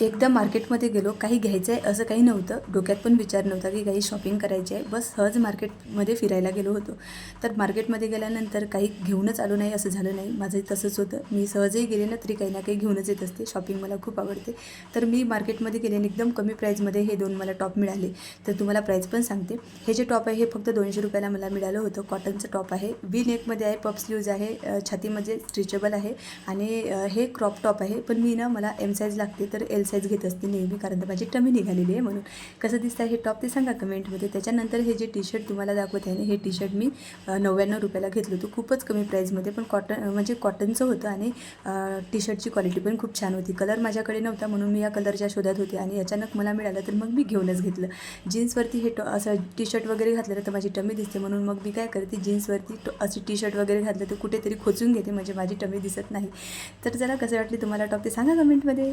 एकदा मार्केटमध्ये गेलो, काही घ्यायचं आहे असं काही नव्हतं, डोक्यात पण विचार नव्हता की काही शॉपिंग करायची आहे. बस सहज मार्केटमध्ये फिरायला गेलो होतो. तर मार्केटमध्ये गेल्यानंतर काही घेऊनच आलो नाही असं झालं नाही. माझंही तसंच होतं. मी सहजही गेले ना तरी काही ना काही घेऊनच येत असते. शॉपिंग मला खूप आवडते. तर मी मार्केटमध्ये गेले आणि एकदम कमी प्राईजमध्ये हे 2 मला टॉप मिळाले. तर तुम्हाला प्राईज पण सांगते. हे जे टॉप आहे हे फक्त ₹200 मला मिळालं होतं. कॉटनचं टॉप आहे. व्ही नेकमध्ये आहे, पफ स्लीव्ज आहे, छातीमध्ये स्ट्रेचेबल आहे आणि हे क्रॉप टॉप आहे. पण मी ना मला एम साईज लागते तर एल साईज घेत असते नेहमी, कारण तर माझी टमी निघालेली आहे म्हणून. कसं दिसतं आहे हे टॉप ते सांगा कमेंटमध्ये. त्याच्यानंतर हे जे टी शर्ट तुम्हाला दाखवत आहे ना, हे टी शर्ट मी ₹99 घेतलं होतं, खूपच कमी प्राईजमध्ये. पण म्हणजे कॉटनचं होतं आणि टी शर्टची क्वालिटी पण खूप छान होती. कलर माझ्याकडे नव्हता म्हणून मी या कलरच्या शोधात होते आणि अचानक मला मिळालं तर मग मी घेऊनच घेतलं. जीन्सवरती हे असं टी शर्ट वगैरे घातलं तर माझी टमी दिसते, म्हणून मग मी काय करते, जीन्सवरती अशी टी शर्ट वगैरे घातलं तर कुठेतरी खोचून घेते म्हणजे माझी टमी दिसत नाही. तर जरा कसं वाटली तुम्हाला टॉप ते सांगा कमेंटमध्ये.